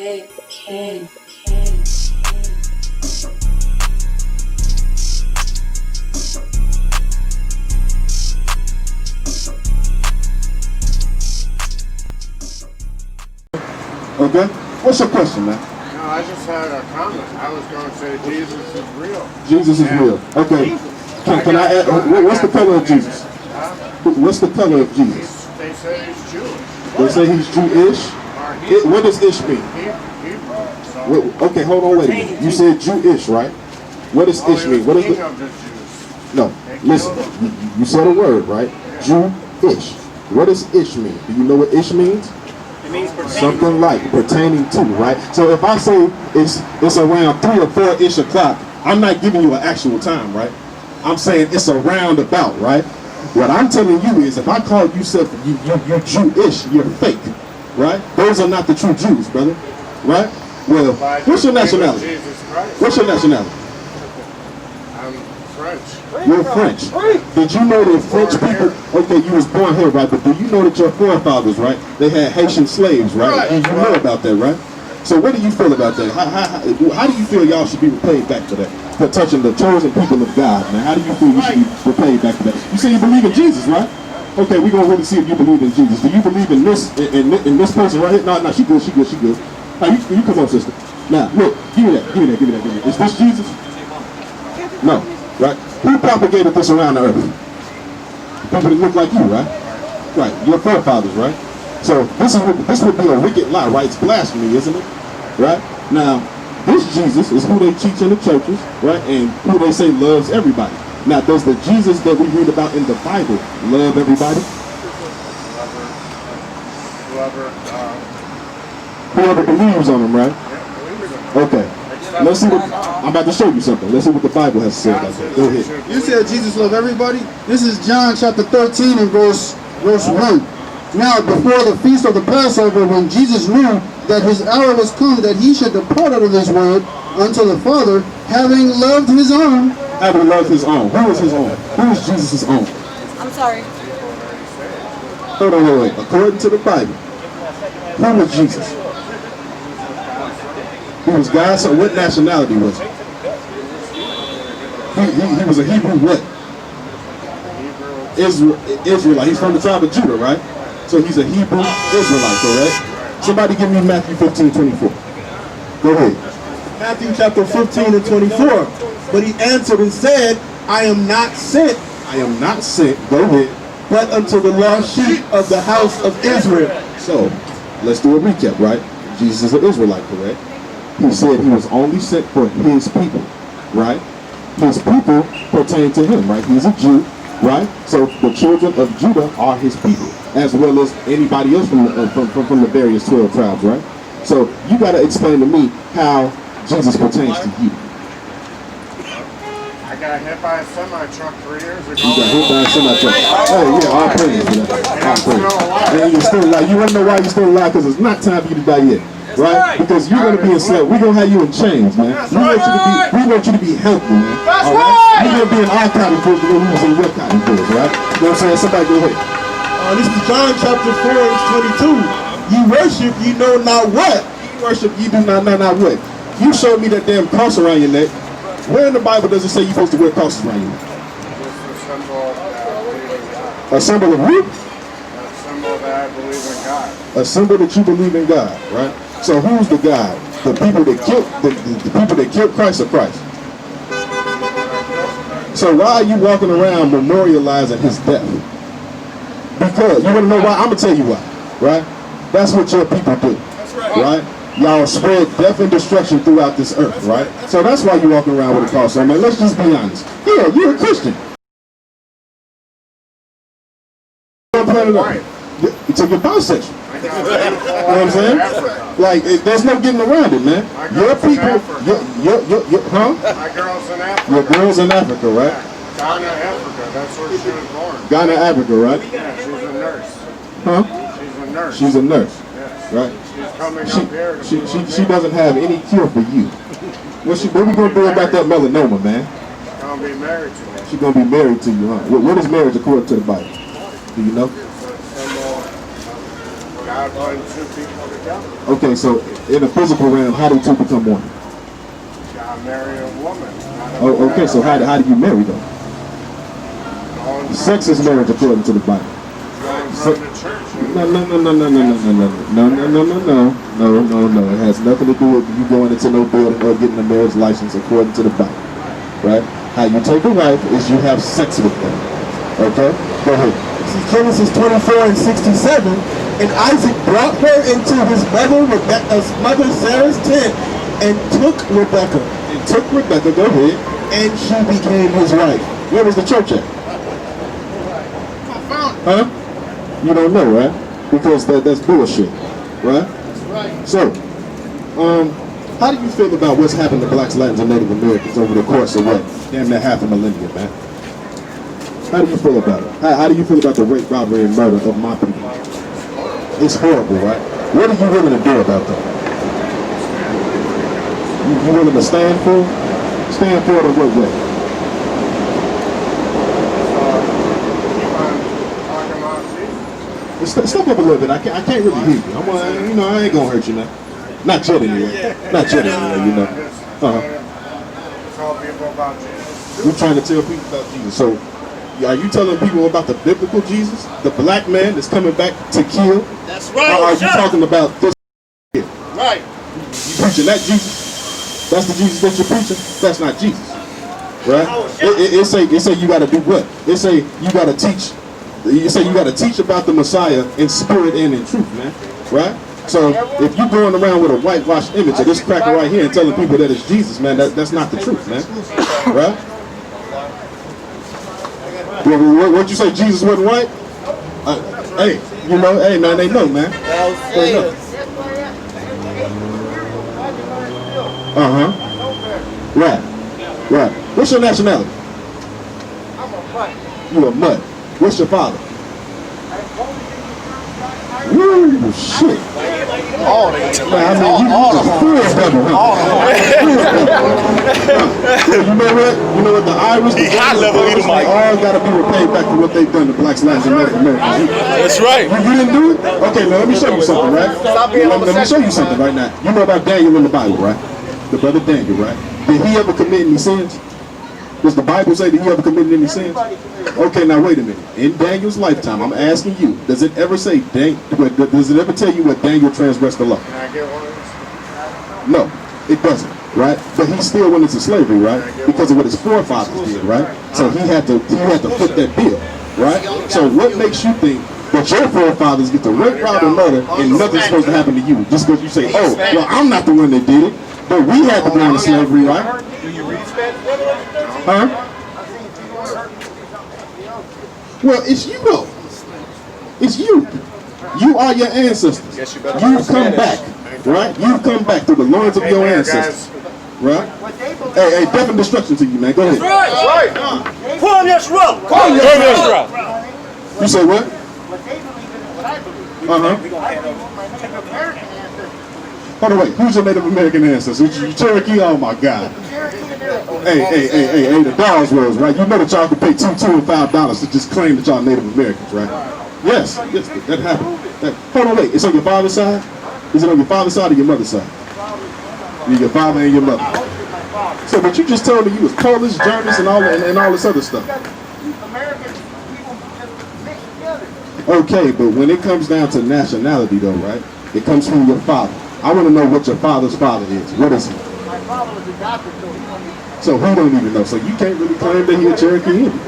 Okay? What's your question, man? No, I just had a comment. I was going to say Jesus is real. Jesus is real. Okay. Can I add, what's the color of Jesus? What's the color of Jesus? They say he's Jewish. They say he's Jewish? What does ish mean? Okay, hold on, wait a minute. You said Jewish, right? What does ish mean? What is the... No, listen. You said a word, right? Jewish. What does ish mean? Do you know what ish means? It means pertaining. Something like pertaining to, right? So if I say it's around 3 or 4-ish o'clock, I'm not giving you an actual time, right? I'm saying it's around about, right? What I'm telling you is if I call you you're Jewish, you're fake, right? Those are not the true Jews, brother, right? Well, what's your nationality? What's your nationality? I'm French. You're French. Did you know that French people, okay, you was born here, right? But do you know that your forefathers, right? They had Haitian slaves, right? You know about that, right? So what do you feel about that? How do you feel y'all should be repaid back for that? For touching the chosen people of God, man. How do you feel you should be repaid back for that? You say you believe in Jesus, right? Okay, we're gonna really see if you believe in Jesus. Do you believe in this this person right here? No, she good. Now, you come on, sister. Now, look, give me that. Is this Jesus? No, right? Who propagated this around the earth? People that look like you, right? Right, your forefathers, right? So this would be a wicked lie, right? It's blasphemy, isn't it? Right? Now, this Jesus is who they teach in the churches, right? And who they say loves everybody. Now, does the Jesus that we read about in the Bible love everybody? Whoever believes on him, right? Okay. Let's see what I'm about to show you something. Let's see what the Bible has to say about that. Go ahead. You said Jesus loved everybody. This is John chapter 13 and verse 1. Now, before the feast of the Passover, when Jesus knew that his hour was come, that he should depart out of this world unto the Father, having loved his own. Having loved his own. Who is his own? Who is Jesus' own? I'm sorry. Hold on, wait. According to the Bible, who was Jesus? He was God. So what nationality was he? He was a Hebrew what? Israelite. He's from the tribe of Judah, right? So he's a Hebrew Israelite, correct? Somebody give me Matthew 15:24. Go ahead. Matthew chapter 15 and 24. But he answered and said, I am not sent. I am not sent. Go ahead. But unto the lost sheep of the house of Israel. So, let's do a recap, right? Jesus is an Israelite, correct? He said he was only sent for his people, right? His people pertain to him, right? He's a Jew, right? So the children of Judah are his people, as well as anybody else from the various 12 tribes, right? So you got to explain to me how Jesus pertains to you. I got hit by a semi-truck 3 years ago. You got hit by a semi-truck. Oh yeah, all praise for that. All praise. And you're still alive. You want to know why you're still alive? Because it's not time for you to die yet. Right? Because you're going to be enslaved. We're going to have you in chains, man. We want you to be healthy, man. All right? You're going to be in our cotton fields, but we was in your cotton fields, right? You know what I'm saying? Somebody go ahead. This is John chapter 4 and 22. Ye worship, ye know not what. You worship, you do not know not what. You showed me that damn cross around your neck. Where in the Bible does it say you're supposed to wear crosses around your neck? A symbol of who? A symbol that I believe in God. A symbol that you believe in God, right? So who's the God? The people that killed the people that killed Christ or Christ? So why are you walking around memorializing his death? Because you want to know why? I'm gonna tell you why, right? That's what your people do, right? Y'all spread death and destruction throughout this earth, right? So that's why you're walking around with a cross. I mean, let's just be honest. Yeah, you're a Christian. You took your bisexual. You know what I'm saying? Like, there's no getting around it, man. Your people, huh? My girl's in Africa. Your girl's in Africa, right? Yeah. Ghana, Africa. That's where she was born. Ghana, Africa, right? Yeah, she's a nurse. Huh? She's a nurse. She's a nurse, yes. right? She's coming up here. She doesn't have any cure for you. What we gonna do about that melanoma, man? She's gonna be married to me. She's gonna be married to you, huh? What is marriage according to the Bible? Do you know? God brings two people together. Okay, so in the physical realm, how do two become one? God marry a woman. Oh, okay, so how do you marry them? Sex is marriage according to the Bible. Going from the church. No. It has nothing to do with you going into no building or getting a marriage license according to the Bible, right? How you take a wife is you have sex with them. Okay, go ahead. This is Genesis 24:67. And Isaac brought her into his mother Sarah's tent and took Rebekah. Go ahead. And she became his wife. Where was the church at? Huh? You don't know, right? Because that's bullshit, right? So, how do you feel about what's happened to blacks, Latins, and Native Americans over the course of what? Damn near half a millennium, man. How do you feel about it? How do you feel about the rape, robbery, and murder of my people? It's horrible, right? What are you willing to do about that? You willing to stand for it? Stand for it or what way? Step up a little bit. I can't really hear you. I ain't gonna hurt you now. Not yet anyway. Not yet anyway, you know. Tell people about Jesus. We're trying to tell people about Jesus. So, are you telling people about the biblical Jesus, the black man that's coming back to kill? That's right. Or are you talking about this here? Right. You preaching that Jesus? That's the Jesus that you're preaching? That's not Jesus, right? It say you got to do what? It say you got to teach. You say you got to teach about the Messiah in spirit and in truth, man, right? So if you're going around with a whitewashed image of this cracker right here and telling people that it's Jesus, man, that's not the truth, man, right? What'd you say? Jesus wasn't white? Hey, now they know, man. They know. Right. What's your nationality? I'm a mutt. You a mutt. What's your father? Woo, shit. All the Man, you just full double, huh? You know what? The Irish, the high level they all got to be repaid back for what they've done to blacks, Latins, and Native Americans. That's right. You didn't do it? Okay, now let me show you something, right? Let me show you something right now. You know about Daniel in the Bible, right? The brother Daniel, right? Did he ever commit any sins? Does the Bible say that he ever committed any sins? Okay, now wait a minute. In Daniel's lifetime, I'm asking you, does it ever say, does it ever tell you what Daniel transgressed the law? Can I get one of these? No, it doesn't, right? But he still went into slavery, right? Because of what his forefathers did, right? So he had to foot that bill, right? So what makes you think that your forefathers get to rape, rob, and murder and nothing's supposed to happen to you just because you say, oh, well, I'm not the one that did it, but we had to go into slavery, right? Huh? Well, it's you though. It's you. You are your ancestors. You've come back, right? You've come back through the loins of your ancestors, right? Hey, death and destruction to you, man. Go ahead. Right. Pull this rope. You say what? Hold on, wait. Who's your Native American ancestor? You Cherokee? Oh my God. Hey, the Dawes was, right? You know that y'all can pay $2 and $5 to just claim that y'all Native Americans, right? Yes, that happened. Hold on, wait. It's on your father's side? Is it on your father's side or your mother's side? Your father and your mother. So, but you just told me you was Polish, Germans, and all this other stuff. Okay, but when it comes down to nationality, though, right? It comes from your father. I want to know what your father's father is. What is he? My father was a doctor, so who don't even know? So you can't really claim that he a Cherokee Indian.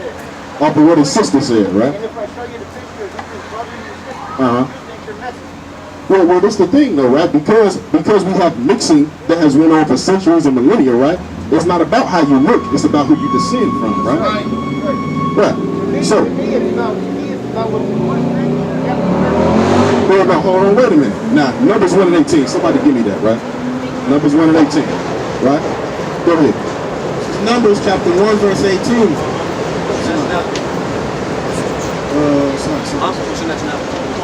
Off of what his sister said, right? and if I show you the picture of his brother and his sister, you think you're messing. Well, that's the thing, though, right? Because we have mixing that has went on for centuries and millennia, right? It's not about how you look; it's about who you descend from, right? Right. So. To me, it's about what you want to think. Well, now, hold on, wait a minute. Now, Numbers 1 and 18. Somebody give me that, right? Numbers 1 and 18, right? Go ahead. Numbers chapter 1, verse 18. Sorry.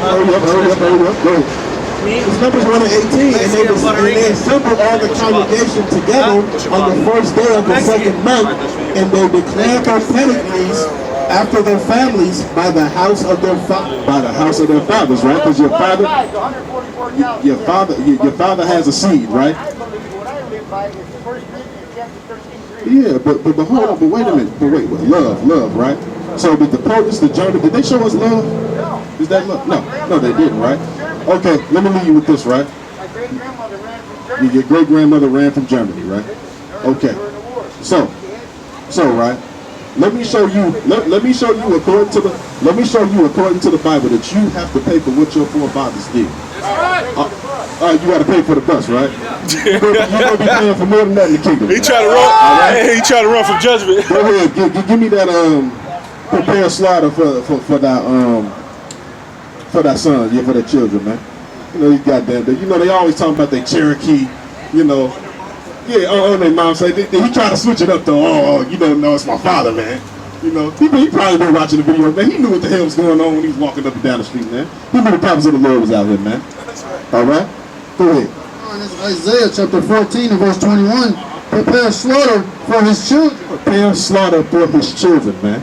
Hurry up. Go ahead. It's Numbers 1 and 18, and they assembled all the congregation together on the first day of the second month, and they declared their penalties after their families by the house of their father. By the house of their fathers, right? Because your father, your father has a seed, right? I believe what I live by is 1 Corinthians chapter 13. Yeah, but hold on, but wait a minute, wait, love, right? So did the prophets, the German, did they show us love? No. Is that love? No, they didn't, right? Okay, let me leave you with this, right? My great-grandmother ran from Germany. Your great grandmother ran from Germany, right? Okay, so right. Let me show you according to the Bible that you have to pay for what your forefathers did. You got to pay for the bus, right? You're gonna be paying for more than that in the kingdom. He trying to run. He trying to run from judgment. Go ahead, give me that prepare slaughter for that son, for their children, man. You know, these goddamn, they always talking about their Cherokee, their mom say, he tried to switch it up to, no, it's my father, man. He probably been watching the video, man. He knew what the hell was going on when he was walking up and down the street, man. He knew the prophets of the Lord was out here, man. All right? Go ahead. It's Isaiah chapter 14 and verse 21. Prepare slaughter for his children. Prepare slaughter for his children, man.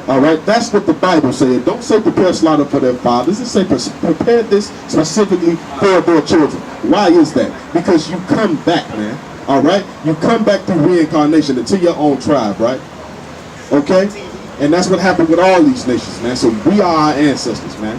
All right? That's what the Bible says. It don't say prepare slaughter for their fathers. It say prepare this specifically for their children. Why is that? Because you come back, man. All right? You come back through reincarnation into your own tribe, right? Okay? And that's what happened with all these nations, man. So we are our ancestors, man.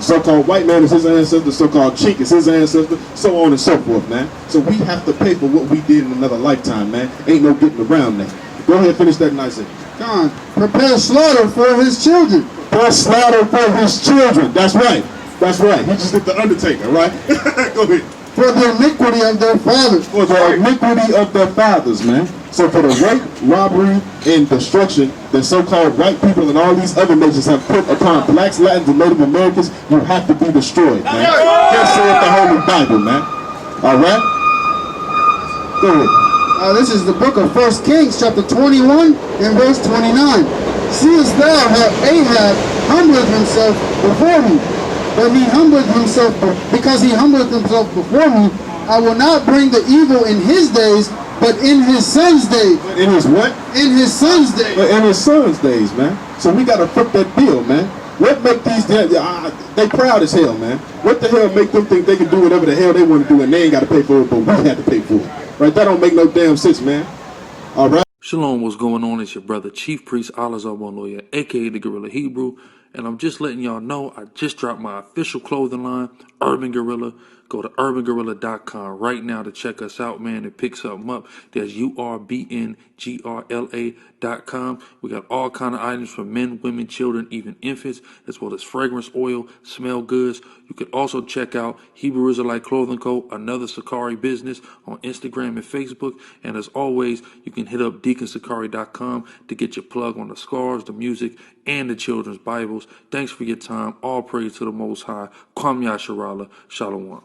So-called white man is his ancestor, so-called chink is his ancestor, so on and so forth, man. So we have to pay for what we did in another lifetime, man. Ain't no getting around that. Go ahead and finish that nice. John, prepare slaughter for his children. Prepare slaughter for his children. That's right. That's right. He just did the Undertaker, right? Go ahead. For the iniquity of their fathers. For the iniquity of their fathers, man. So for the rape, robbery, and destruction that so-called white people and all these other nations have put upon blacks, Latins, and Native Americans, you have to be destroyed, man. That's said the Holy Bible, man. All right? Go ahead. This is the book of 1 Kings, chapter 21 and verse 29. Seest thou how Ahab humbled himself before me? But he humbled himself, because he humbled himself before me, I will not bring the evil in his days, but in his son's days. In his what? In his son's days. In his son's days, man. So we got to flip that bill, man. What make these, they proud as hell, man. What the hell make them think they can do whatever the hell they want to do and they ain't got to pay for it, but we have to pay for it. Right? That don't make no damn sense, man. All right? Shalom, what's going on? It's your brother, Chief Priest Alazar Lawyer, a.k.a. the Gorilla Hebrew. And I'm just letting y'all know I just dropped my official clothing line, Urban Gorilla. Go to urbangorilla.com right now to check us out, man, and pick something up. That's urbngrla.com. We got all kind of items for men, women, children, even infants, as well as fragrance oil, smell goods. You can also check out Hebrew Israelite Clothing Co., another Sakari business, on Instagram and Facebook. And as always, you can hit up deaconsakari.com to get your plug on the scarves, the music, and the children's Bibles. Thanks for your time. All praise to the Most High. Kwam Yasharala. Shalom.